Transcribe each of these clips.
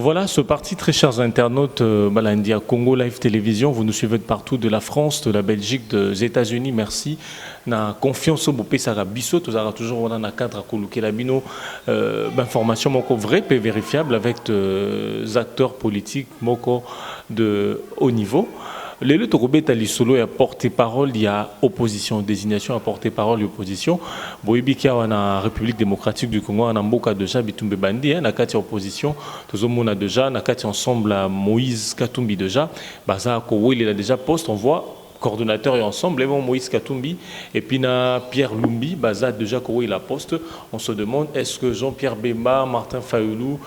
Voilà, ce parti, très chers internautes, Balandia Congo Live Télévision, vous nous suivez de partout, de la France, de la Belgique, des États-Unis, merci. Na confiance au Bopé Sarabiso, nous avons toujours dans le cadre à coloquer la bino, information moko vrai et vérifiable avec des acteurs politiques moko de haut niveau. Les Tokobé Talisolo a porté-parole, il y a opposition, désignation à porté-parole et opposition. Boyibiki a la République démocratique du Congo, en Amboka déjà, Bitumbe Bandi, na kati opposition, tous on a déjà, na kati ensemble à Moïse Katumbi déjà, Baza Kowo il a déjà poste, on voit coordonnateur et ensemble, Moïse Katumbi et puis na Pierre Lumbi, Baza déjà Kowo il a poste. On se demande est-ce que Jean-Pierre Bemba, Martin Fayoulou,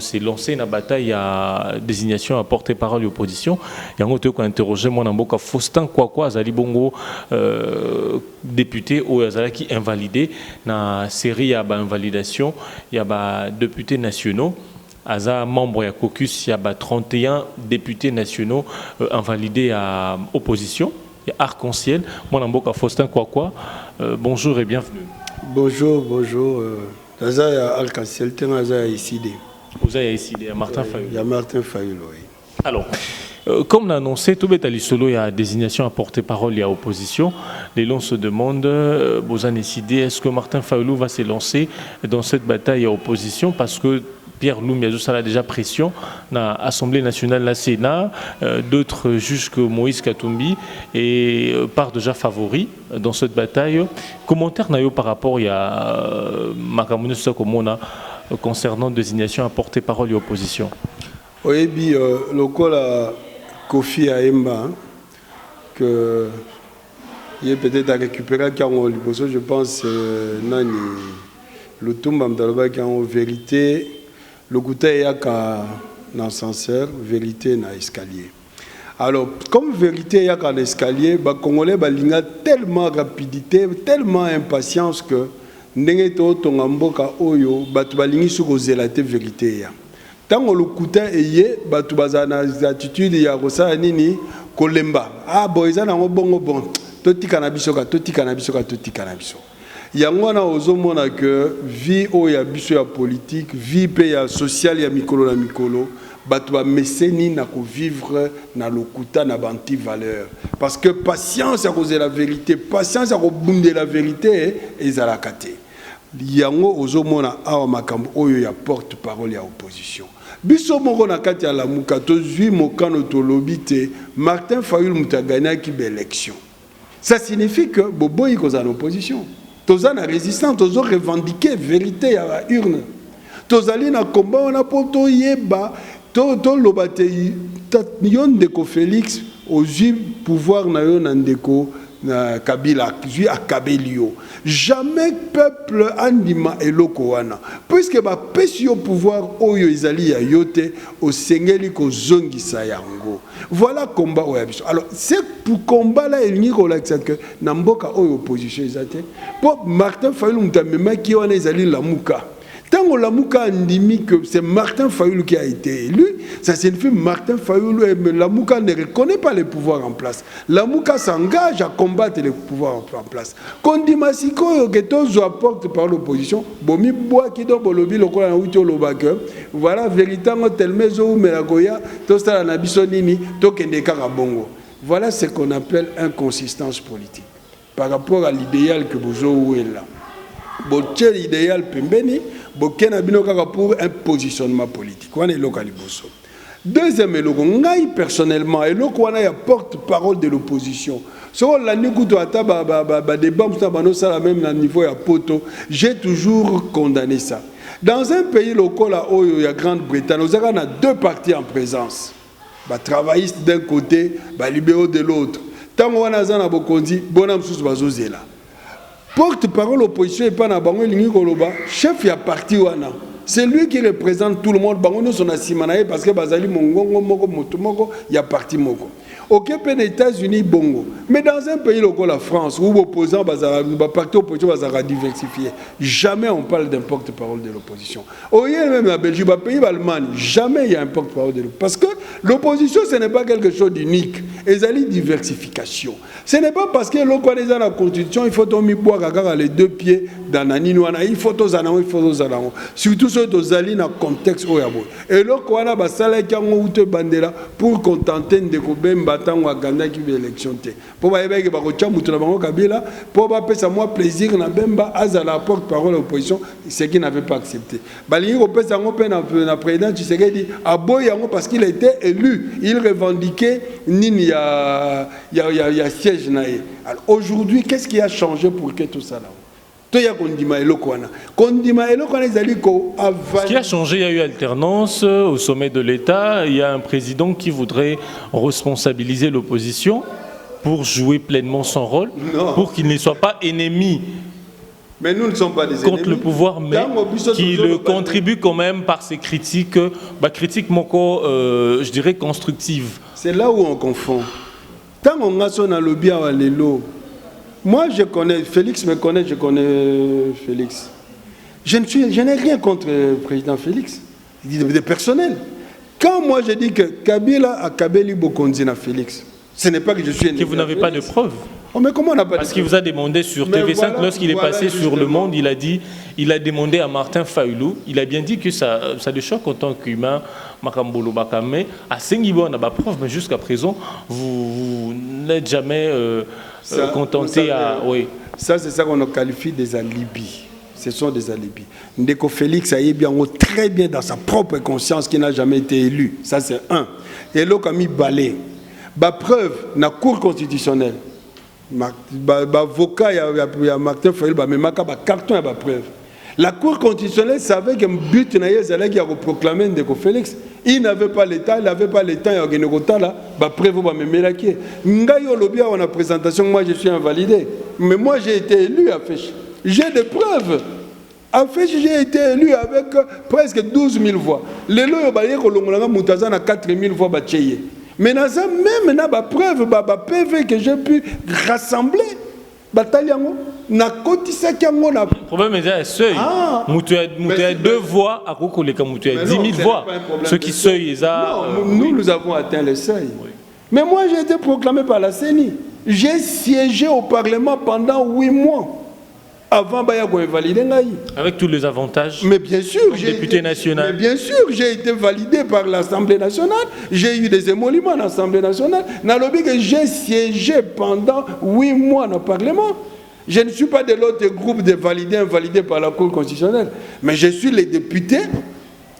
s'est lancé dans la bataille à désignation à porter-parole et opposition. Il y a un autre qui a interrogé moi Namboka Faustin Kwakwa, Azali Bongo, député au Azali qui invalidé dans la série à invalidation, il y a députés nationaux. Aza membre de caucus, il y a 31 députés nationaux invalidés à opposition. Il y a Arc-en-Ciel. Moi, Namboka Faustin Kwakwa, bonjour et bienvenue. Bonjour, bonjour. Aza il y a Arc-en-Ciel, Aza ici. Vous avez ici, il y a Martin Fayoulou. Il y a Martin Fayoulou, oui. Alors, comme l'a annoncé, tout le solo, il y a désignation à porter-parole, il y a opposition. Les gens se demandent, vous avez décidé, est-ce que Martin Fayoulou va se lancer dans cette bataille à opposition parce que Pierre Lumbi a déjà pression dans l'Assemblée nationale, la Sénat, d'autres juges que Moïse Katumbi et part déjà favori dans cette bataille. Commentaire par rapport à Makamoune Sokomona concernant désignation à porter-parole et opposition. Oui, le col à Kofi Aemba, que il est peut-être à récupérer car je pense Nani le Toumba Mdalba qui en vérité. Le goûter est qu'un ascenseur, vérité na escalier. Alors, comme vérité est qu'un escalier, les Congolais ont tellement rapidité, tellement impatience que n'engé to tongamboka oyo batu balingi suko zelate vérité ya. Tant le goûter est batu bazana attitude ya rosa nini kolemba. Ah boyza na bongo bon. Toti kanabisoka, toti kanabisoka, toti kanabisoka. Yangwana ozomona que vie oya biso ya politique, vie pe ya sociale ya mikolo na mikolo, batu ba meseni na ko vivre na lokuta na banti valeur. Parce que patience à cause de la vérité, patience à bunde la vérité ezalaka te. Yango ozomona awa makambo oyo ya porte-parole ya opposition. Biso moko na kati ya lamuka tozwi mokano tolobi te Martin Fayoulou mutaganya ki élection. Ça signifie que boboyi koza en opposition. Tous les résistants, tous les revendiqué vérité à la urne. Tous les combat, on a poto yeba, tous les yon deko Félix, au pouvoir na yon ndeko na Kabila, à Kabelio. Jamais peuple andima eloko wana. Puisque ba pesi au pouvoir oyo izali ya yote au sengeli ko zongi sayango. Voilà combat oyabiso. Alors c'est pour combat là il n'y a que namboka oyo opposition izate. Pour Martin Fayoulou mutamema ki wana izali la muka. Tant la Mouka andimi que c'est Martin Fayoulou qui a été élu, ça signifie Martin Fayoulou et la Mouka ne reconnaît pas les pouvoirs en place. La Mouka s'engage à combattre les pouvoirs en place. Quand dit Massiko que tous apportent par l'opposition, bomi bois qui doit bolobi le cola na lobake, voilà véritablement tel maison ou melagoya, tout ça na bisonini, to kende karabongo. Voilà ce qu'on appelle inconsistance politique par rapport à l'idéal que vous avez là. Boche l'idéal pembeni, boke na bino kaka pour un positionnement politique. Wana eloko liboso. Deuxième eloko, ngai personnellement eloko wana ya porte-parole de l'opposition. So la nikuto ata débat msa bano sala même na niveau ya poto, j'ai toujours condamné ça. Dans un pays local là oyo ya Grande-Bretagne, nous avons deux partis en présence. Ba travaillistes d'un côté, ba libéraux de l'autre. Tango wana zana bokonzi, bona msusu bazozela. Porte-parole opposition et pas na bango lingi koloba chef ya parti wana c'est lui qui représente tout le monde bango no son asimanaye parce que bazali mongongo moko moto moko ya parti moko OK aux États-Unis bongo mais dans un pays comme la France où opposants bazara parti opposition bazara diversifié jamais on parle d'un porte-parole de l'opposition au même la Belgique pays l'Allemagne jamais il y a un porte-parole de l'opposition parce que l'opposition ce n'est pas quelque chose d'unique ezali diversification ce n'est pas parce que l'on connaît dans la constitution il faut tomber boire les deux pieds danani wana il faut tozanango surtout ceux tozali na contexte oyabo et le kwana basala kango ute bandela pour contenter ndeko Bemba tango aganda ki élection te pour ba yebeke ba ko chamutu na bango Kabila pour ba pesa moi plaisir na Bemba azala porte-parole de l'opposition ce qui n'avait pas accepté balingi ko pesa ngo pe na président Tshisekedi aboy yango parce qu'il a été élu il revendiquait nini ya siège nae. Alors aujourd'hui qu'est-ce qui a changé pour que tout ça là? Ce qui a changé, il y a eu alternance au sommet de l'État. Il y a un président qui voudrait responsabiliser l'opposition pour jouer pleinement son rôle, pour qu'il ne soit pas ennemi. Mais nous ne sommes pas des contre le pouvoir, mais qui le contribue quand même par ses critiques, critiques je dirais constructives. C'est là où on confond. Tant on a son lobby à l'élo. Moi, je connais, Félix me connaît, je connais Félix. Je n'ai rien contre le président Félix, de personnel. Quand moi je dis que Kabila a Kabeli Bokondina Félix, ce n'est pas que je suis... Que vous n'avez pas de preuves. Oh, mais comment on n'a pas Parce qu'il vous a demandé sur TV5, voilà, lorsqu'il est passé sur Le Monde, il a demandé à Martin Fayoulou, il a bien dit que ça le choque en tant qu'humain, Makambolo Bakame, à Sengibo, on n'a pas de preuves, mais jusqu'à présent, vous n'êtes jamais... contenté à... Oui. Ça, c'est ça qu'on qualifie des alibis. Ce sont des alibis. Ndeko Félix a bien très bien dans sa propre conscience qu'il n'a jamais été élu. Ça, c'est un. Et l'autre a mis balai. Preuve, dans la Cour constitutionnelle, avocat, il y a Martin Fayoulou, mais il y a carton, il y a preuve. La Cour constitutionnelle savait que le but de proclamer Ndeko Félix. Il n'avait pas l'État, il n'avait pas l'État, il y a un preuve, on a présentation, moi je suis invalidé. Mais moi j'ai été élu à Féchi. J'ai des preuves. À Féchi, j'ai été élu avec presque 12 000 voix. Les lois, il y a 4 000 voix. Mais dans ça, même dans la preuve, PV que j'ai pu rassembler, le problème est un seuil. Il y a 2 voix à Kokoleka, il y a 10 000 voix. Ceux qui seuil, nous avons atteint le seuil. Oui. Mais moi, j'ai été proclamé par la CENI. J'ai siégé au Parlement pendant 8 mois. Avant de valider. Avec tous les avantages. Mais bien sûr, député national. Mais bien sûr, j'ai été validé par l'Assemblée nationale. J'ai eu des émoluments à l'Assemblée nationale. J'ai siégé pendant 8 mois dans le Parlement. Je ne suis pas de l'autre groupe de validés, invalidés par la Cour constitutionnelle. Mais je suis les députés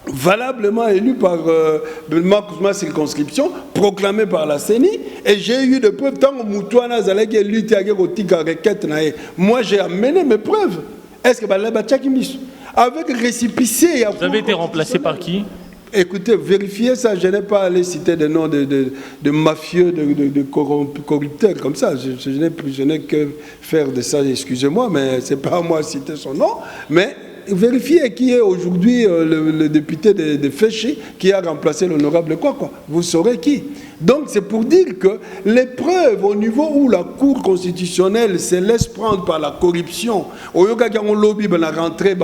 valablement élus par ma circonscription, proclamés par la CENI, et j'ai eu des preuves. Tant que Moutouana Zalek lutte requête, moi j'ai amené mes preuves. Est-ce que avec récipicé... Vous avez été remplacé par qui? Écoutez, vérifiez ça, je n'ai pas allé citer des noms de mafieux, de corrupteurs comme ça. Je n'ai que faire de ça, excusez-moi, mais ce n'est pas à moi de citer son nom. Mais vérifiez qui est aujourd'hui le député de Féchi qui a remplacé l'honorable quoi. Vous saurez qui. Donc c'est pour dire que les preuves au niveau où la Cour constitutionnelle se laisse prendre par la corruption, au yoga qui ont lobby la rentrée,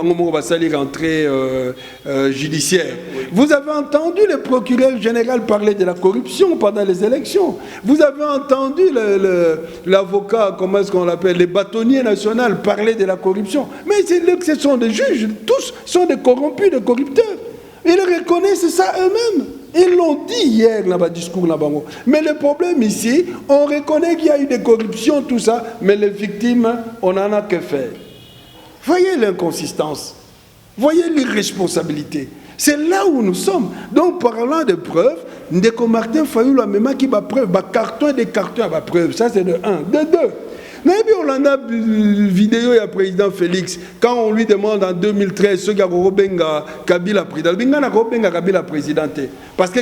judiciaire. Vous avez entendu le procureur général parler de la corruption pendant les élections. Vous avez entendu l'avocat, comment est-ce qu'on l'appelle, les bâtonniers nationaux parler de la corruption. Mais ce sont des juges, tous sont des corrompus, des corrupteurs. Ils reconnaissent ça eux-mêmes. Ils l'ont dit hier dans le discours là-bas. Mais le problème ici, on reconnaît qu'il y a eu des corruptions, tout ça, mais les victimes, on n'en a que faire. Voyez l'inconsistance. Voyez l'irresponsabilité. C'est là où nous sommes. Donc, parlant de preuves, Ndeko Martin Fayoulou a même qui va preuve, carton des cartons à preuve. Ça, c'est de 1. De 2. Mais puis on en a une vidéo, il y a le président Félix, quand on lui demande en 2013 ce qu'a Kabila président. Parce que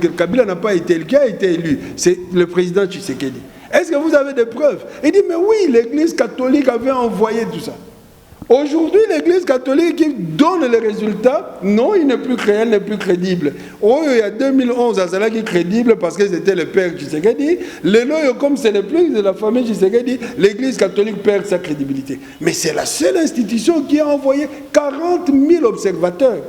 Kabila n'a pas été élu. Qui a été élu? C'est le président Tshisekedi. Est-ce que vous avez des preuves? Il dit, mais oui, l'église catholique avait envoyé tout ça. Aujourd'hui, l'église catholique qui donne les résultats, non, il n'est plus réel, il n'est plus crédible. Oh, il y a 2011, Azala qui est crédible parce que c'était le père Tshisekedi. Comme ce n'est plus de la famille Tshisekedi, l'église catholique perd sa crédibilité. Mais c'est la seule institution qui a envoyé 40 000 observateurs.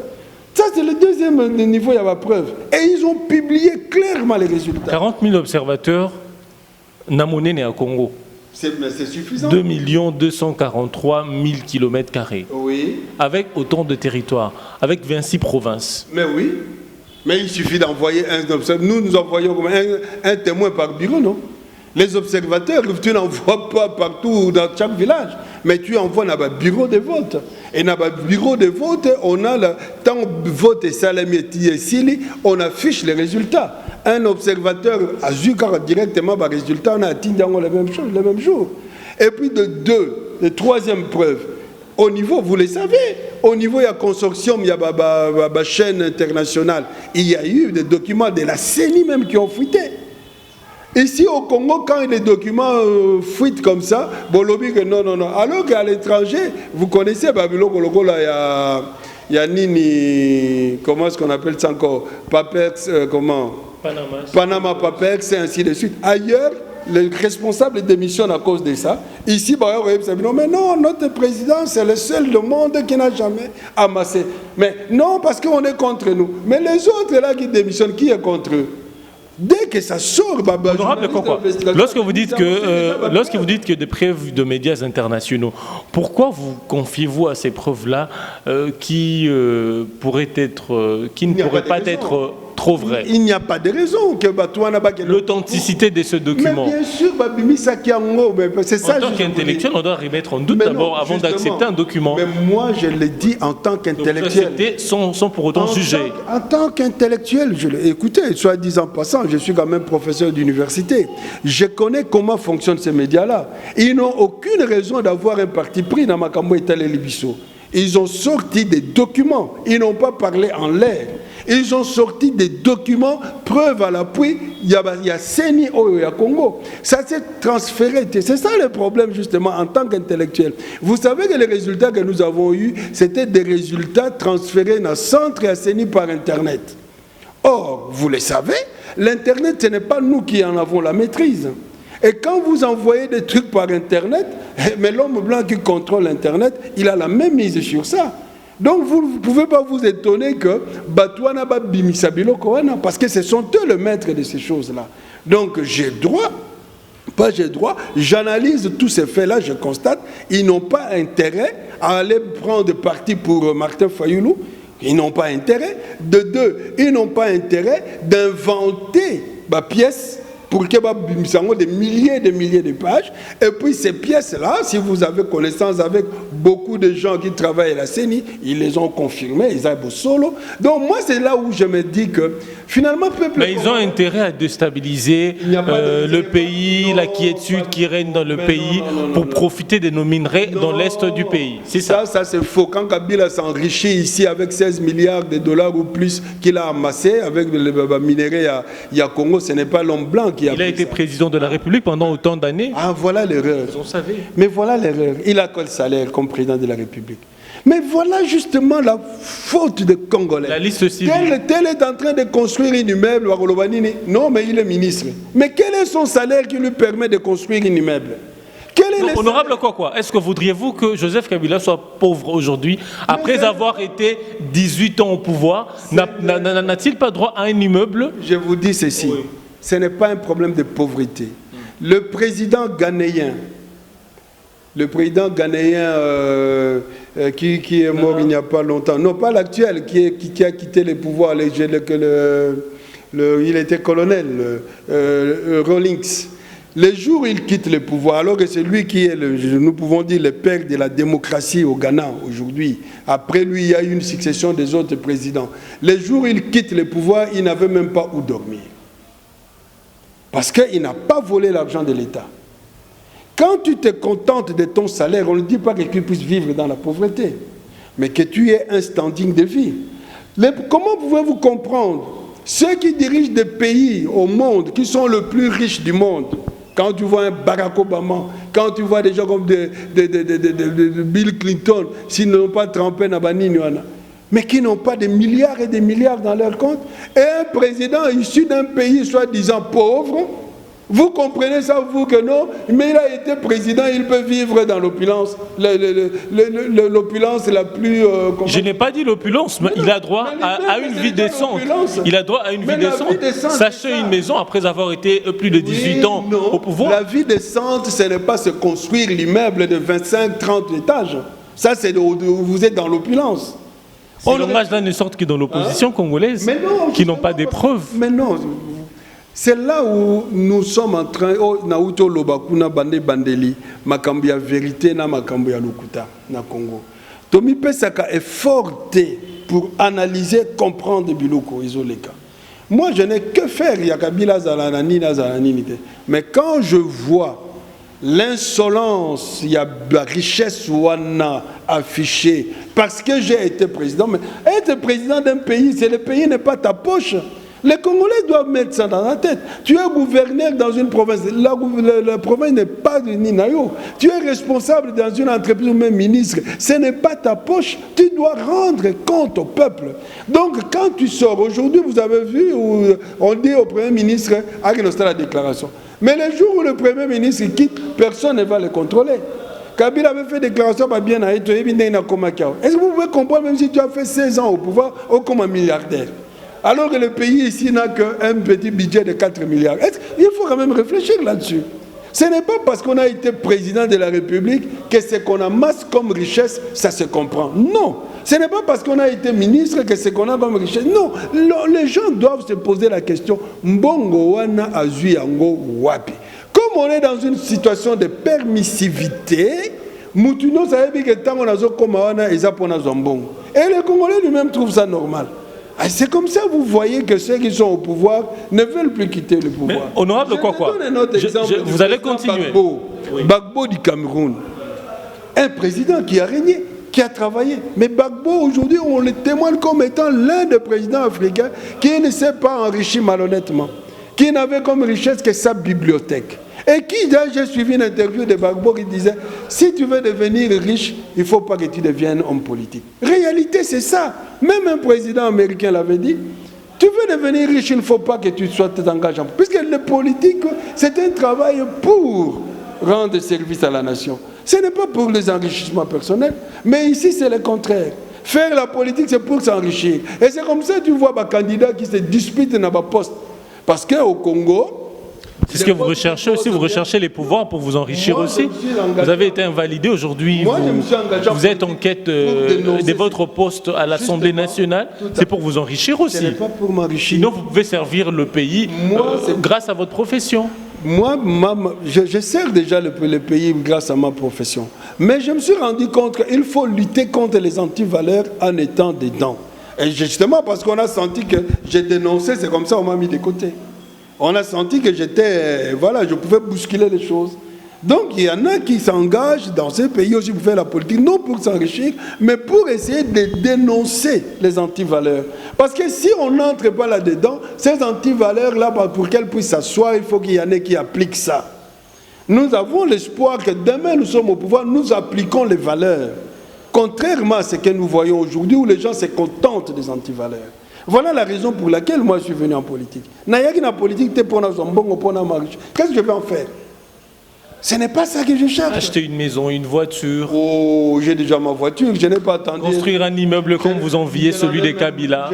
Ça, c'est le deuxième niveau, il y a la preuve. Et ils ont publié clairement les résultats. 40 000 observateurs, Namoné n'est à Congo. C'est suffisant. 2 243 000 km². Oui. Avec autant de territoires, avec 26 provinces. Mais oui. Mais il suffit d'envoyer un observateur. Nous envoyons comme un témoin par bureau, non? Les observateurs, tu n'envoies pas partout dans chaque village, mais tu envoies dans le bureau de vote. Et dans le bureau de vote, on a le temps vote et salamietti et sili, on affiche les résultats. Un observateur a vu directement le résultat, on a atteint le même jour. Et puis de troisième preuve, au niveau, vous le savez, au niveau il y a consortium, il y a la chaîne internationale, il y a eu des documents de la CENI même qui ont fuité. Ici au Congo, quand les documents fuitent comme ça, bon, lobby que non. Alors qu'à l'étranger, vous connaissez Babylone, il y a Nini, comment est-ce qu'on appelle ça encore? Papex, comment? Panama Papex, et ainsi de suite. Ailleurs, les responsables démissionnent à cause de ça. Ici, mais non, notre président, c'est le seul du monde qui n'a jamais amassé. Mais non, parce qu'on est contre nous. Mais les autres là qui démissionnent, qui est contre eux? Dès que ça sort, lorsque vous dites que des preuves de médias internationaux, pourquoi vous confiez-vous à ces preuves-là qui ne pourraient pas être trop vraies? Il n'y a pas de raison que l'authenticité de ce document. Mais bien sûr, c'est ça. En tant qu'intellectuel, on doit remettre en doute d'abord avant d'accepter un document. Mais moi, je le dis en tant qu'intellectuel. Sans pour autant juger. En tant qu'intellectuel, écoutez, soit disant passant, je suis quand même professeur d'université. Je connais comment fonctionnent ces médias-là. Ils n'ont aucune raison d'avoir un parti pris dans Makambo et Libiso. Ils ont sorti des documents. Ils n'ont pas parlé en l'air. Ils ont sorti des documents, preuves à l'appui. Il y a CENI au Congo. Ça s'est transféré. C'est ça le problème, justement, en tant qu'intellectuel. Vous savez que les résultats que nous avons eus, c'était des résultats transférés dans le centre et à CENI par Internet. Or, vous le savez, l'Internet, ce n'est pas nous qui en avons la maîtrise. Et quand vous envoyez des trucs par Internet, mais l'homme blanc qui contrôle Internet, il a la même mise sur ça. Donc vous ne pouvez pas vous étonner que Batouana Bimisa Biloko wana, parce que ce sont eux le maître de ces choses-là. Donc j'analyse tous ces faits-là, je constate, ils n'ont pas intérêt à aller prendre parti pour Martin Fayoulou. Ils n'ont pas intérêt. De deux, ils n'ont pas intérêt d'inventer ma pièce pour qu'il y ait des milliers de pages. Et puis ces pièces-là, si vous avez connaissance avec beaucoup de gens qui travaillent à la CENI, ils les ont confirmées, ils ont solo. Donc moi, c'est là où je me dis que finalement, mais ils ont intérêt à déstabiliser le pays, la quiétude qui règne dans le pays pour profiter de nos minerais dans l'est du pays. C'est ça. Ça c'est faux. Quand Kabila s'enrichit ici avec 16 milliards de dollars ou plus qu'il a amassé avec les minéraux à Congo, ce n'est pas l'homme blanc. Il a été président de la République pendant autant d'années. Ah, voilà l'erreur. On savait. Mais voilà l'erreur. Il a quel salaire comme président de la République? Mais voilà justement la faute des Congolais. La liste civile. Tel est en train de construire un immeuble à Rolobanini. Non, mais il est ministre. Mais quel est son salaire qui lui permet de construire un immeuble? Donc, honorable quoi? Est-ce que voudriez-vous que Joseph Kabila soit pauvre aujourd'hui, après avoir été 18 ans au pouvoir? N'a-t-il pas droit à un immeuble? Je vous dis ceci. Oui. Ce n'est pas un problème de pauvreté. Le président ghanéen qui est mort il n'y a pas longtemps, non pas l'actuel, qui a quitté le pouvoir, il était colonel, Rawlings. Le jour où il quitte le pouvoir, alors que c'est lui qui est, nous pouvons dire, le père de la démocratie au Ghana aujourd'hui. Après lui, il y a eu une succession des autres présidents. Le jour où il quitte le pouvoir, il n'avait même pas où dormir. Parce qu'il n'a pas volé l'argent de l'État. Quand tu te contentes de ton salaire, on ne dit pas que tu puisses vivre dans la pauvreté, mais que tu aies un standing de vie. Comment pouvez-vous comprendre ceux qui dirigent des pays au monde, qui sont les plus riches du monde, quand tu vois un Barack Obama, quand tu vois des gens comme Bill Clinton, s'ils n'ont pas trempé dans Baniniwana, mais qui n'ont pas des milliards et des milliards dans leur compte, et un président issu d'un pays soi-disant pauvre, Vous comprenez ça, vous, que non? Mais il a été président, il peut vivre dans l'opulence. L'opulence la plus... Je n'ai pas dit l'opulence, mais il a droit à une vie décente. Il a droit à une vie décente. S'acheter une maison après avoir été plus de 18 ans au pouvoir. La vie décente, ce n'est pas se construire l'immeuble de 25-30 étages. Ça, c'est vous êtes dans l'opulence. Ces langages-là ne sortent que dans l'opposition congolaise, qui n'ont pas des preuves. Mais non, c'est là où nous sommes en train, Naoto Lobakuna Bande Bandeli, Makambia Vérité, na Makambia Lukuta, na Congo. Tomi Pesaka est forte pour analyser, comprendre Biloko, Isoleka. Moi, je n'ai que faire, Yakabila Zalanani, Nazalani. Mais quand je vois l'insolence, il y a la richesse wana affichée, parce que j'ai été président, mais être président d'un pays, c'est le pays n'est pas ta poche. Les Congolais doivent mettre ça dans la tête. Tu es gouverneur dans une province. La province n'est pas de Ninayo. Tu es responsable dans une entreprise ou même ministre. Ce n'est pas ta poche. Tu dois rendre compte au peuple. Donc, quand tu sors, aujourd'hui, vous avez vu, on dit au Premier ministre, à la déclaration. Mais le jour où le Premier ministre quitte, personne ne va le contrôler. Kabila avait fait déclaration par bien à Eto. Est-ce que vous pouvez comprendre, même si tu as fait 16 ans au pouvoir, comme un milliardaire? Alors que le pays ici n'a qu'un petit budget de 4 milliards. Il faut quand même réfléchir là-dessus. Ce n'est pas parce qu'on a été président de la République que ce qu'on amasse comme richesse, ça se comprend. Non. Ce n'est pas parce qu'on a été ministre que ce qu'on a comme richesse. Non. Les gens doivent se poser la question, Mbongo wana azui yango wapi. Comme on est dans une situation de permissivité, Moutuno sahebi que tant on a zo comme wana ezapona zombongo. Et les Congolais lui-même trouvent ça normal. C'est comme ça vous voyez que ceux qui sont au pouvoir ne veulent plus quitter le pouvoir. Mais honorable quoi vous allez continuer. Gbagbo du Cameroun, un président qui a régné, qui a travaillé. Mais Gbagbo aujourd'hui on le témoigne comme étant l'un des présidents africains qui ne s'est pas enrichi malhonnêtement, qui n'avait comme richesse que sa bibliothèque. Et qui, j'ai suivi une interview de Gbagbo qui disait, si tu veux devenir riche, il ne faut pas que tu deviennes homme politique. Réalité, c'est ça. Même un président américain l'avait dit. Tu veux devenir riche, il ne faut pas que tu sois engageant. Puisque le politique, c'est un travail pour rendre service à la nation. Ce n'est pas pour les enrichissements personnels. Mais ici, c'est le contraire. Faire la politique, c'est pour s'enrichir. Et c'est comme ça que tu vois des candidats qui se disputent dans le poste. Parce qu'au Congo, c'est ce que vous recherchez aussi, vous recherchez les pouvoirs pour vous enrichir aussi. Vous avez été invalidé aujourd'hui, vous êtes en quête de votre poste à l'Assemblée nationale, c'est pour vous enrichir aussi. Ce n'est pas pour m'enrichir. Sinon vous pouvez servir le pays grâce à votre profession. Moi, je sers déjà le pays grâce à ma profession. Mais je me suis rendu compte qu'il faut lutter contre les antivaleurs en étant dedans. Et justement parce qu'on a senti que j'ai dénoncé, c'est comme ça on m'a mis de côté. On a senti que j'étais, voilà, je pouvais bousculer les choses. Donc il y en a qui s'engagent dans ces pays aussi pour faire la politique, non pour s'enrichir, mais pour essayer de dénoncer les antivaleurs. Parce que si on n'entre pas là-dedans, ces antivaleurs-là, pour qu'elles puissent s'asseoir, il faut qu'il y en ait qui appliquent ça. Nous avons l'espoir que demain nous sommes au pouvoir, nous appliquons les valeurs. Contrairement à ce que nous voyons aujourd'hui, où les gens se contentent des antivaleurs. Voilà la raison pour laquelle moi je suis venu en politique. Qu'est-ce que je vais en faire? Ce n'est pas ça que je cherche. Acheter une maison, une voiture. Oh, j'ai déjà ma voiture, je n'ai pas attendu. Construire un immeuble comme vous enviez celui des Kabila.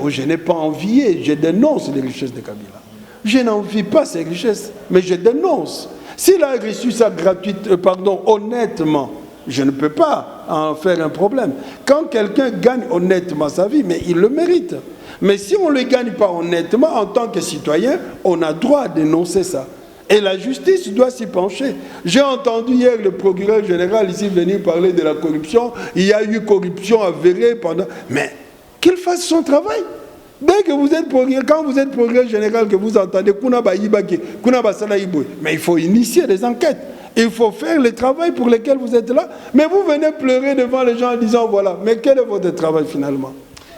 Je n'ai pas envié, je dénonce les richesses de Kabila. Je n'envie pas ces richesses, mais je dénonce. S'il a reçu ça honnêtement, je ne peux pas en faire un problème. Quand quelqu'un gagne honnêtement sa vie, mais il le mérite. Mais si on ne le gagne pas honnêtement, en tant que citoyen, on a droit à dénoncer ça. Et la justice doit s'y pencher. J'ai entendu hier le procureur général ici venir parler de la corruption. Il y a eu corruption avérée pendant... Mais qu'il fasse son travail. Dès que vous êtes procureur, quand vous êtes procureur général, que vous entendez, mais il faut initier des enquêtes. Il faut faire le travail pour lequel vous êtes là. Mais vous venez pleurer devant les gens en disant, voilà, mais quel est votre travail finalement?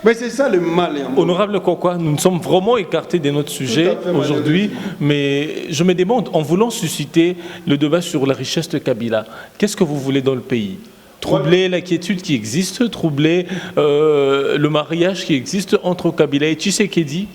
Mais c'est ça le mal. Honorable Kokwa, nous nous sommes vraiment écartés de notre sujet aujourd'hui, mais je me demande, en voulant susciter le débat sur la richesse de Kabila, qu'est-ce que vous voulez dans le pays? Troubler la quiétude qui existe, troubler le mariage qui existe entre Kabila et Tshisekedi?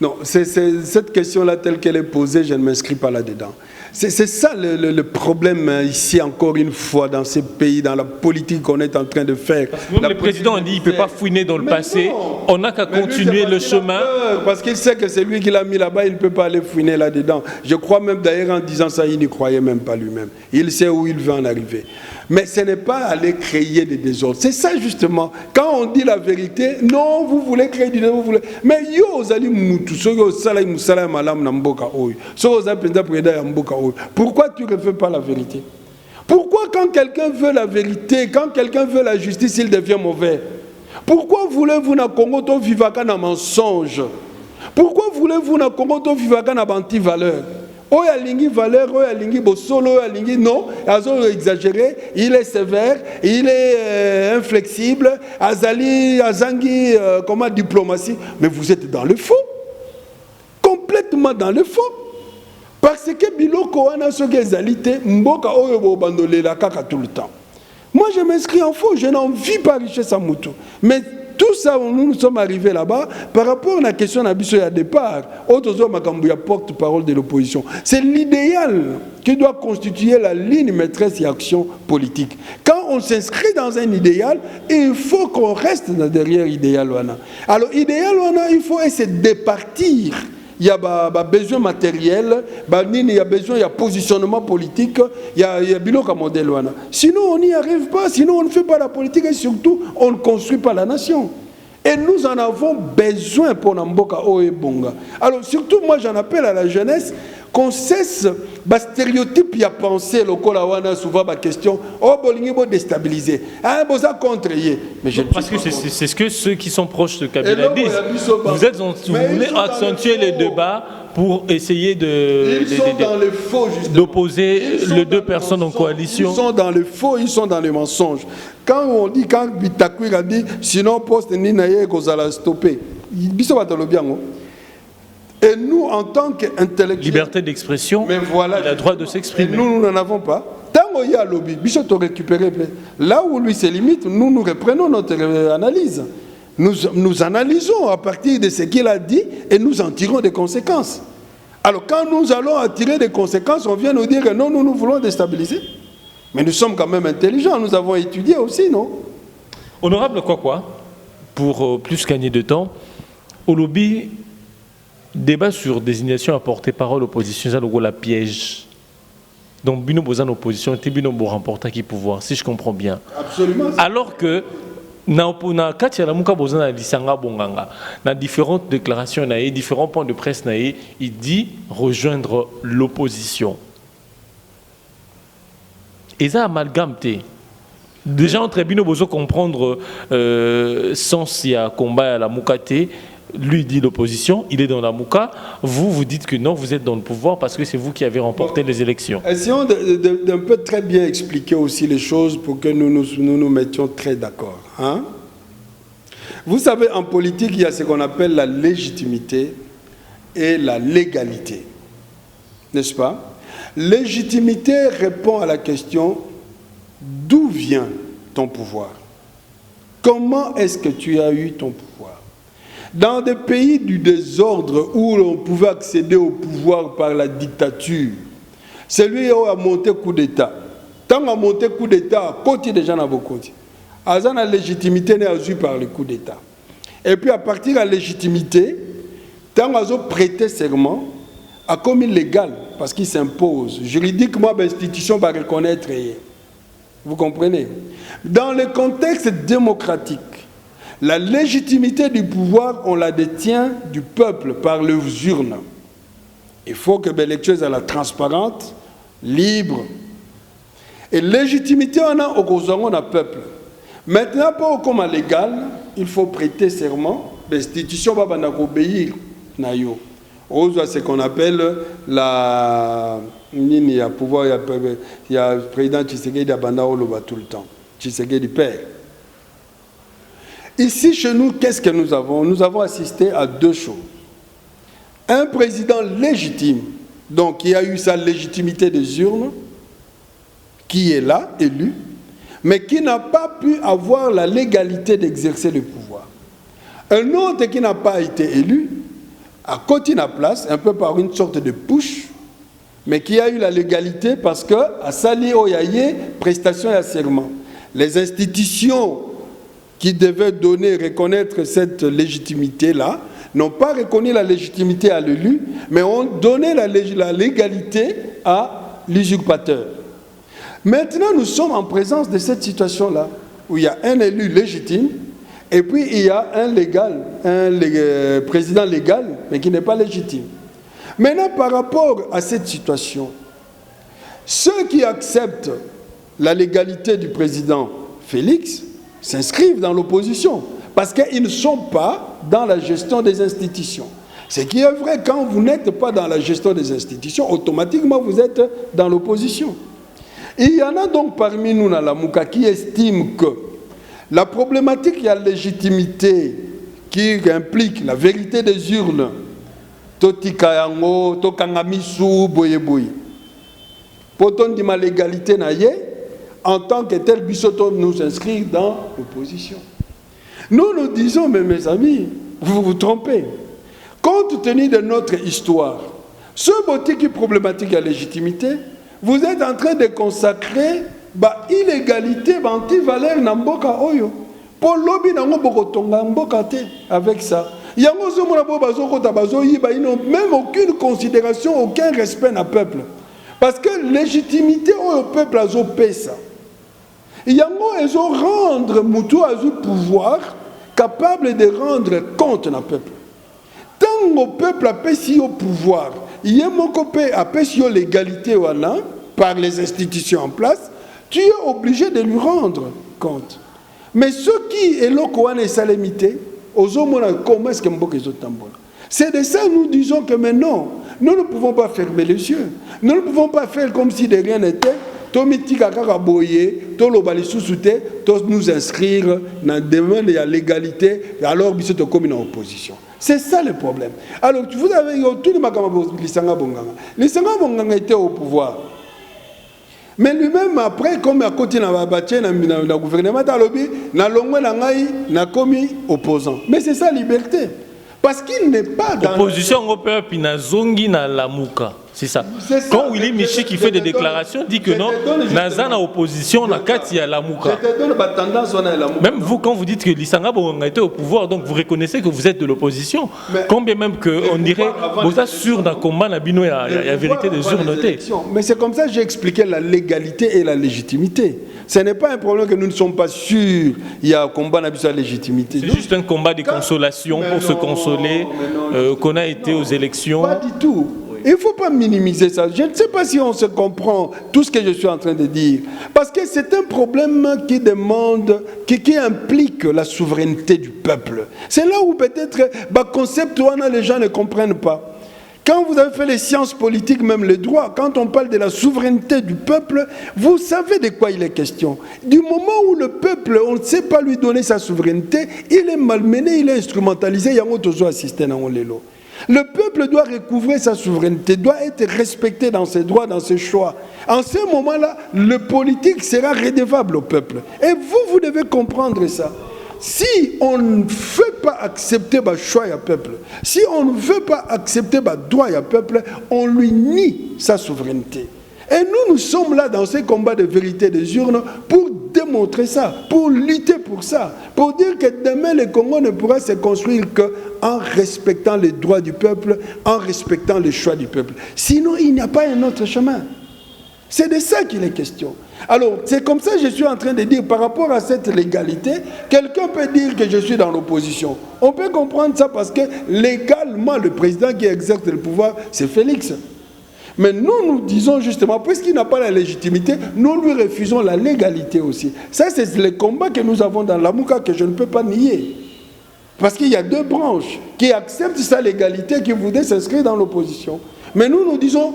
Non, cette question-là, telle qu'elle est posée, je ne m'inscris pas là-dedans. C'est ça le problème ici, encore une fois, dans ces pays, dans la politique qu'on est en train de faire. Parce que même le président a dit qu'il ne peut pas fouiner dans le passé. Non. On n'a qu'à continuer le chemin. Parce qu'il sait que c'est lui qui l'a mis là-bas, il ne peut pas aller fouiner là-dedans. Je crois même d'ailleurs en disant ça, il n'y croyait même pas lui-même. Il sait où il veut en arriver. Mais ce n'est pas aller créer des désordres. C'est ça justement. Quand on dit la vérité, non, vous voulez créer du désordre, vous voulez. Mais yo, vous allez moutou, pourquoi tu ne refais pas la vérité? Pourquoi quand quelqu'un veut la vérité, quand quelqu'un veut la justice, il devient mauvais? Pourquoi voulez-vous na Congo to vivaka na mensonge? Pourquoi voulez-vous na Congo to vivaka na anti-valeur? Oh, il y a valeur, oh, il y a solo, il y a non, il exagéré, il est sévère, il est inflexible, azali, azangi, comment diplomatie, mais vous êtes dans le faux, complètement dans le faux, parce que biloko wana soki ezalité mboka oyo bandolela kaka tout le temps. Moi je m'inscris en faux, je n'en vis pas richesse à Moutou, mais tout ça, nous sommes arrivés là-bas par rapport à la question de départ. Autres porte-parole de l'opposition. C'est l'idéal qui doit constituer la ligne maîtresse et action politique. Quand on s'inscrit dans un idéal, il faut qu'on reste derrière l'idéal. Alors, l'idéal, il faut essayer de départir. Il y a besoin matériel, il y a besoin, il y a positionnement politique, il y a biloka modèle. Sinon, on n'y arrive pas, sinon on ne fait pas la politique et surtout, on ne construit pas la nation. Et nous en avons besoin pour Namboka Oebonga. Alors surtout, moi j'en appelle à la jeunesse qu'on cesse les stéréotypes y a pensé le Kolawana souvent la question oh bolingi bo déstabiliser ah boza contre yé mais je parce que c'est ce que ceux qui sont proches de Kabila disent. Vous voulez accentuer les débats pour essayer d'opposer les deux personnes en coalition. Ils sont dans le faux, ils sont dans les mensonges. Quand on dit, quand Bitakwir a dit, sinon poste ni naye kozala stopper. Biso batalo bien. Et nous, en tant qu'intellectuels... Liberté d'expression, voilà, il a le droit de s'exprimer. Nous n'en avons pas. Tant qu'il y a lobby, Bichot a récupéré. Là où lui se limite, nous reprenons notre analyse. Nous analysons à partir de ce qu'il a dit et nous en tirons des conséquences. Alors quand nous allons en tirer des conséquences, on vient nous dire que non, nous voulons déstabiliser. Mais nous sommes quand même intelligents, nous avons étudié aussi, non? Honorable quoi, pour plus gagner de temps, au lobby... Débat sur désignation à porter-parole opposition, c'est le piège. Donc, Bino Bozan opposition, et Bino Bo remporta qui pouvoir, si je comprends bien. Absolument. Alors que, dans différentes déclarations, différents points de presse, il dit rejoindre l'opposition. Et ça, amalgame. Déjà, entre Bino Bozo comprendre sens il y a combat à la Moukate. Lui dit l'opposition, il est dans la Mouka. Vous dites que non, vous êtes dans le pouvoir parce que c'est vous qui avez remporté les élections. Essayons d'un peu très bien expliquer aussi les choses pour que nous mettions très d'accord. Hein? Vous savez, en politique, il y a ce qu'on appelle la légitimité et la légalité. N'est-ce pas? Légitimité répond à la question d'où vient ton pouvoir? Comment est-ce que tu as eu ton pouvoir? Dans des pays du désordre où l'on pouvait accéder au pouvoir par la dictature, celui qui a monté coup d'État, tant a monté coup d'État, côté des gens à beaucoup. La légitimité n'est pas par le coup d'État. Et puis à partir de la légitimité, tant a prêté serment, a comme illégal, parce qu'il s'impose. Juridiquement, l'institution va reconnaître. Vous comprenez? Dans le contexte démocratique, la légitimité du pouvoir, on la détient du peuple par les urnes. Il faut que l'élection soit transparente, libre. Et légitimité, on a au gouvernement, on a peuple. Maintenant, pas comme légal, il faut prêter serment. L'institution va obéir. Il y a ce qu'on appelle la... Il y a pouvoir, il y a le président Tshisekedi Abanda tout le temps. Tshisekedi père. Ici, chez nous, qu'est-ce que nous avons? Nous avons assisté à deux choses. Un président légitime, donc qui a eu sa légitimité des urnes, qui est là, élu, mais qui n'a pas pu avoir la légalité d'exercer le pouvoir. Un autre qui n'a pas été élu, à côté de la place, un peu par une sorte de push, mais qui a eu la légalité parce que à sali oyaye prestation et serment. Les institutions qui devaient donner, reconnaître cette légitimité-là, n'ont pas reconnu la légitimité à l'élu, mais ont donné la légalité à l'usurpateur. Maintenant, nous sommes en présence de cette situation-là, où il y a un élu légitime, et puis il y a un président légal, mais qui n'est pas légitime. Maintenant, par rapport à cette situation, ceux qui acceptent la légalité du président Félix s'inscrivent dans l'opposition, parce qu'ils ne sont pas dans la gestion des institutions. Ce qui est vrai, quand vous n'êtes pas dans la gestion des institutions, automatiquement vous êtes dans l'opposition. Il y en a donc parmi nous dans la Mouka qui estiment que la problématique de la légitimité qui implique la vérité des urnes, Totikayango, Tokangamisu, Boyeboy, pourtant de ma légalité en tant que tel, Bissoto nous inscrit dans l'opposition. Nous nous disons, mais mes amis, vous vous trompez. Compte tenu de notre histoire, ce motif qui est problématique de la légitimité, vous êtes en train de consacrer illégalité, anti-valeur dans Mboka Oyo. Pour lobby dans Mboka avec ça. Il y a même aucune considération, aucun respect dans le peuple. Parce que légitimité au peuple a ça. Il y a ils ont rendre Moutou à pouvoir capable de rendre compte dans le peuple. Tant le peuple a payé au pouvoir, il y a mon copé a payé l'égalité par les institutions en place, tu es obligé de lui rendre compte. Mais ceux qui est là et salémité, comment est-ce que c'est de ça que nous disons que maintenant, nous ne pouvons pas fermer les yeux. Nous ne pouvons pas faire comme si de rien n'était. Nous inscrire dans la demande de la légalité, alors nous sommes comme une opposition. C'est ça le problème. Alors, vous avez tout le monde qui était au pouvoir. Mais lui-même, après, comme à côté de la gouvernement, il a commis opposant. Mais c'est ça la liberté. Parce qu'il n'est pas dans l'opposition au peuple, il n'a zongi na la mouka. C'est ça. Quand Willy Michi qui fait des déclarations dit que non, Nazana opposition, na kati ya la mouka. Même vous, quand vous dites que l'Isanga a été au pouvoir, donc vous reconnaissez que vous êtes de l'opposition. Combien même qu'on dirait, vous êtes sûr d'un combat, il y a vérité des urnes. Mais c'est comme ça que j'ai expliqué la légalité et la légitimité. Ce n'est pas un problème que nous ne sommes pas sûrs il y a un combat de la légitimité. C'est juste un combat de consolation pour se consoler qu'on a été aux élections. Pas du tout. Il ne faut pas minimiser ça. Je ne sais pas si on se comprend tout ce que je suis en train de dire. Parce que c'est un problème qui demande, qui implique la souveraineté du peuple. C'est là où peut-être, concept, les gens ne comprennent pas. Quand vous avez fait les sciences politiques, même les droits, quand on parle de la souveraineté du peuple, vous savez de quoi il est question. Du moment où le peuple, on ne sait pas lui donner sa souveraineté, il est malmené, il est instrumentalisé, il y a un autre assisté dans le lot. Le peuple doit recouvrer sa souveraineté, doit être respecté dans ses droits, dans ses choix. En ce moment-là, le politique sera redevable au peuple. Et vous devez comprendre ça. Si on ne veut pas accepter le choix du peuple, si on ne veut pas accepter le droit du peuple, on lui nie sa souveraineté. Et nous sommes là dans ces combats de vérité des urnes pour démontrer ça, pour lutter pour ça, pour dire que demain le Congo ne pourra se construire qu'en respectant les droits du peuple, en respectant les choix du peuple. Sinon, il n'y a pas un autre chemin. C'est de ça qu'il est question. Alors, c'est comme ça que je suis en train de dire, par rapport à cette légalité, quelqu'un peut dire que je suis dans l'opposition. On peut comprendre ça parce que légalement, le président qui exerce le pouvoir, c'est Félix. Mais nous disons justement, puisqu'il n'a pas la légitimité, nous lui refusons la légalité aussi. Ça, c'est le combat que nous avons dans la Mouka que je ne peux pas nier. Parce qu'il y a deux branches qui acceptent sa légalité, qui voudraient s'inscrire dans l'opposition. Mais nous disons,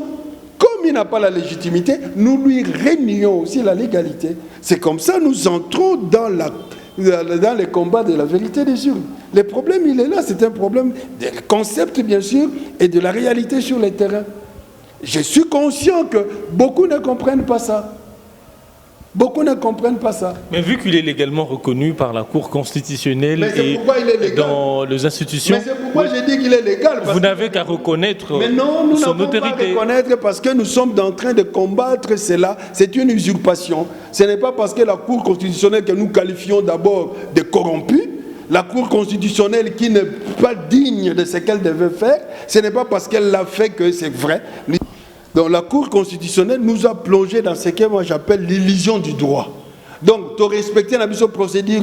comme il n'a pas la légitimité, nous lui renions aussi la légalité. C'est comme ça que nous entrons dans les combats de la vérité des urnes. Le problème, il est là, c'est un problème de concept, bien sûr, et de la réalité sur le terrain. Je suis conscient que beaucoup ne comprennent pas ça. Beaucoup ne comprennent pas ça. Mais vu qu'il est légalement reconnu par la Cour constitutionnelle et dans les institutions, mais c'est pourquoi j'ai dit qu'il est légal. Vous n'avez qu'à reconnaître mais non, nous son n'avons autorité. pas reconnaître parce que nous sommes en train de combattre cela. C'est une usurpation. Ce n'est pas parce que la Cour constitutionnelle que nous qualifions d'abord de corrompue, la Cour constitutionnelle qui n'est pas digne de ce qu'elle devait faire, ce n'est pas parce qu'elle l'a fait que c'est vrai. Donc la Cour constitutionnelle nous a plongé dans ce que moi j'appelle l'illusion du droit. Donc, tu respectes la procédure,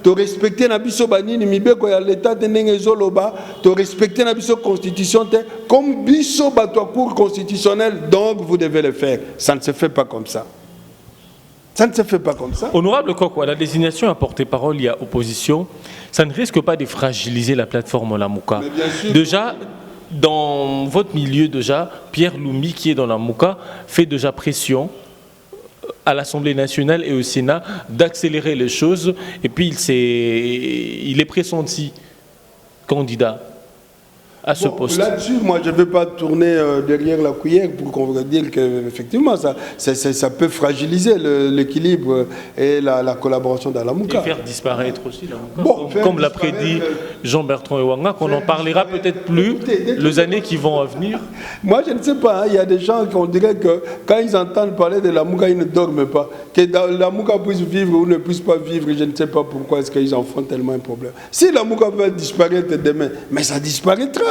tu respectes la banini, mibeko ya l'état de Nengezoloba, tu respectes la constitution, comme biso bato Cour constitutionnelle, donc vous devez le faire. Ça ne se fait pas comme ça. Ça ne se fait pas comme ça. Honorable Kokwa, la désignation à porte-parole, il y a opposition. Ça ne risque pas de fragiliser la plateforme Lamuka. Déjà, dans votre milieu, Pierre Lumbi, qui est dans la Lamuka, fait déjà pression à l'Assemblée nationale et au Sénat d'accélérer les choses. Et puis, il est pressenti candidat à ce poste. Là-dessus, moi, je ne vais pas tourner derrière la cuillère pour qu'on va dire qu'effectivement, ça peut fragiliser l'équilibre et la collaboration dans la Lamuka. Et faire disparaître aussi la Lamuka. Comme l'a prédit Jean-Bertrand Ewanga, qu'on en parlera peut-être plus les années qui vont venir. Moi, je ne sais pas. Il y a des gens qui dirait que quand ils entendent parler de la Lamuka, ils ne dorment pas. Que la Lamuka puisse vivre ou ne puisse pas vivre, je ne sais pas pourquoi est-ce qu'ils en font tellement un problème. Si la Lamuka va disparaître demain, mais ça disparaîtra.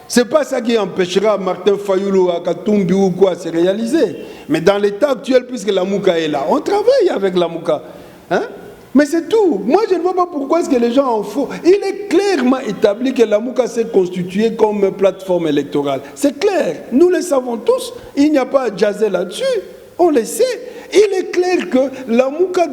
Ce n'est pas ça qui empêchera Martin Fayoulou à Katumbi ou quoi se réaliser. Mais dans l'état actuel, puisque la Lamuka est là, on travaille avec la Lamuka. Hein? Mais c'est tout. Moi, je ne vois pas pourquoi est-ce que les gens en font. Il est clairement établi que la Lamuka s'est constituée comme plateforme électorale. C'est clair. Nous le savons tous. Il n'y a pas à jaser là-dessus. On le sait. Il est clair que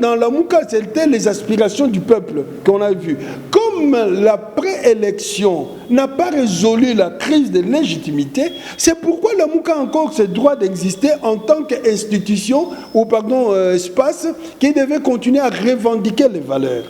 dans la Lamuka, c'était les aspirations du peuple qu'on a vues. Comme la préélection n'a pas résolu la crise de légitimité, c'est pourquoi la Lamuka a encore ce droit d'exister en tant qu'institution, ou espace, qui devait continuer à revendiquer les valeurs.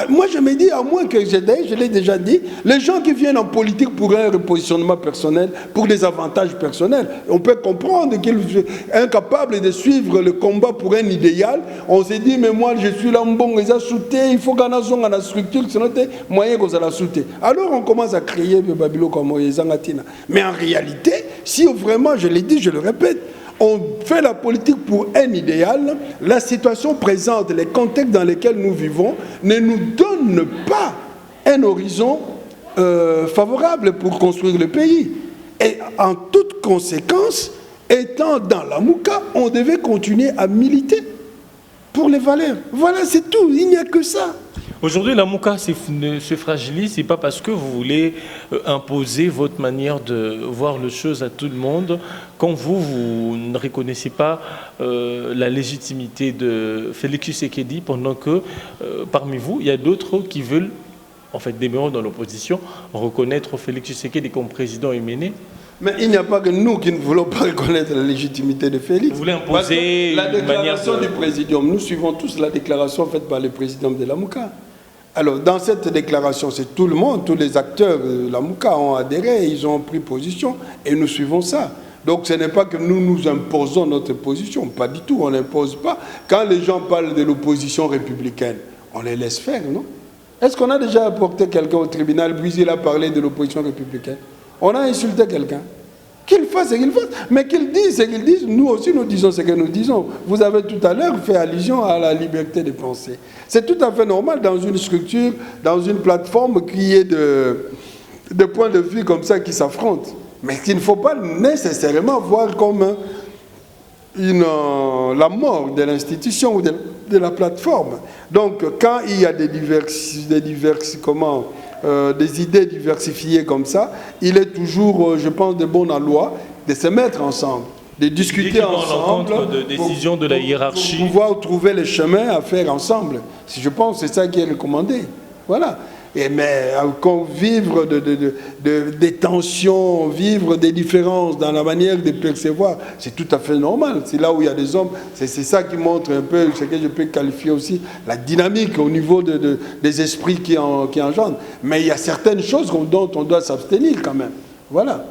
Moi, je me dis, à moins que je l'ai déjà dit, les gens qui viennent en politique pour un repositionnement personnel, pour des avantages personnels, on peut comprendre qu'ils sont incapables de suivre le combat pour un idéal. On se dit, mais moi, je suis là, il faut qu'on ait une structure, sinon, moyen qu'on la soutient. Alors, on commence à créer le Babylone comme Zangatina. Mais en réalité, si vraiment, je l'ai dit, je le répète, on fait la politique pour un idéal, la situation présente, les contextes dans lesquels nous vivons, ne nous donnent pas un horizon favorable pour construire le pays. Et en toute conséquence, étant dans la Lamuka, on devait continuer à militer pour les valeurs. Voilà, c'est tout, il n'y a que ça. Aujourd'hui, la Lamuka se fragilise, ce n'est pas parce que vous voulez imposer votre manière de voir les choses à tout le monde, quand vous ne reconnaissez pas la légitimité de Félix Tshisekedi, pendant que parmi vous, il y a d'autres qui veulent, en fait, des membres dans l'opposition, reconnaître Félix Tshisekedi comme président émené. Mais il n'y a pas que nous qui ne voulons pas reconnaître la légitimité de Félix. Vous voulez imposer la déclaration du présidium, nous suivons tous la déclaration faite par le président de la Lamuka. Alors, dans cette déclaration, c'est tout le monde, tous les acteurs de la Lamuka ont adhéré, ils ont pris position, et nous suivons ça. Donc, ce n'est pas que nous nous imposons notre position, pas du tout, on n'impose pas. Quand les gens parlent de l'opposition républicaine, on les laisse faire, non? Est-ce qu'on a déjà apporté quelqu'un au tribunal, puis il a parlé de l'opposition républicaine? On a insulté quelqu'un. Qu'il fasse ce qu'il fasse, mais qu'il dise ce qu'il dise, nous aussi nous disons ce que nous disons. Vous avez tout à l'heure fait allusion à la liberté de penser. C'est tout à fait normal dans une structure, dans une plateforme qui est de points de vue comme ça qui s'affrontent. Mais qu'il ne faut pas nécessairement voir comme la mort de l'institution ou de la plateforme. Donc quand il y a des idées diversifiées comme ça, il est toujours, je pense, de bonne loi de se mettre ensemble, de discuter ensemble, de décision de la hiérarchie, pour pouvoir trouver les chemins à faire ensemble. Je pense que c'est ça qui est recommandé. Voilà. Mais vivre des tensions, vivre des différences dans la manière de percevoir, c'est tout à fait normal. C'est là où il y a des hommes, c'est ça qui montre un peu ce que je peux qualifier aussi la dynamique au niveau des esprits qui engendrent. Mais il y a certaines choses dont on doit s'abstenir quand même. Voilà.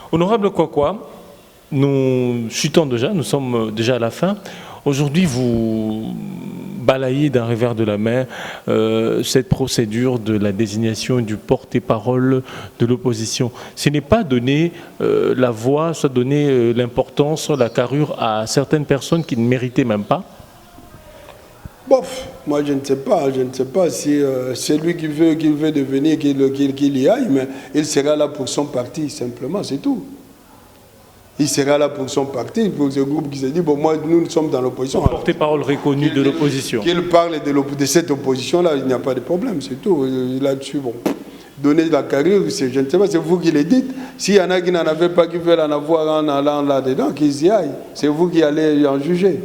Honorable Kokwa, nous chutons déjà, nous sommes déjà à la fin. Aujourd'hui, vous balayez d'un revers de la main cette procédure de la désignation du porte-parole de l'opposition. Ce n'est pas donner la voix, soit donner l'importance, la carrure à certaines personnes qui ne méritaient même pas? Bof, moi je ne sais pas si c'est lui qui veut devenir, qu'il y aille, mais il sera là pour son parti, simplement, c'est tout. Il sera là pour son parti, pour ce groupe qui se dit, bon, moi, nous sommes dans l'opposition. Porte-parole reconnu de l'opposition. Qu'il parle de cette opposition-là, il n'y a pas de problème, c'est tout. Là-dessus, bon, donner de la carrière, je ne sais pas, c'est vous qui le dites. S'il y en a qui n'en avaient pas, qui veulent en avoir en allant là-dedans, qu'ils y aillent. C'est vous qui allez en juger.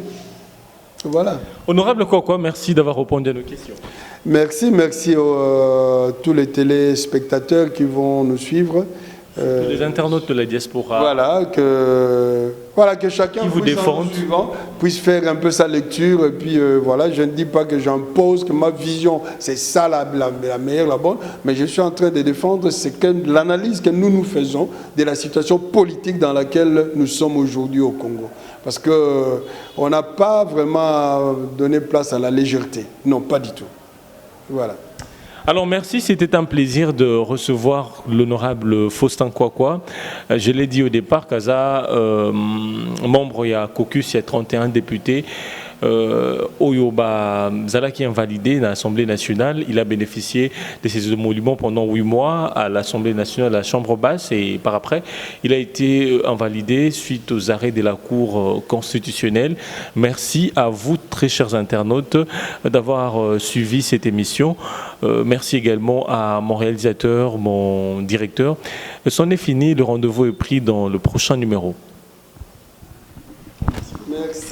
Voilà. Honorable Kokwa, merci d'avoir répondu à nos questions. Merci à tous les téléspectateurs qui vont nous suivre. Les internautes de la diaspora. Voilà, que chacun qui vous défendent, puisse faire un peu sa lecture. Et puis voilà, je ne dis pas que j'impose, que ma vision, c'est ça la meilleure, la bonne. Mais je suis en train de défendre l'analyse que nous faisons de la situation politique dans laquelle nous sommes aujourd'hui au Congo. Parce qu'on n'a pas vraiment donné place à la légèreté. Non, pas du tout. Voilà. Alors merci, c'était un plaisir de recevoir l'honorable Faustin Kwakwa. Je l'ai dit au départ, Kaza, membre il y a caucus, il y a 31 députés. Oyoba Zalaki invalidé dans l'Assemblée nationale, il a bénéficié de ses émoluments pendant 8 mois à l'Assemblée nationale, à la Chambre basse, et par après, il a été invalidé suite aux arrêts de la Cour constitutionnelle. Merci à vous, très chers internautes, d'avoir suivi cette émission. Merci également à mon réalisateur, mon directeur. C'en est fini, le rendez-vous est pris dans le prochain numéro. Merci.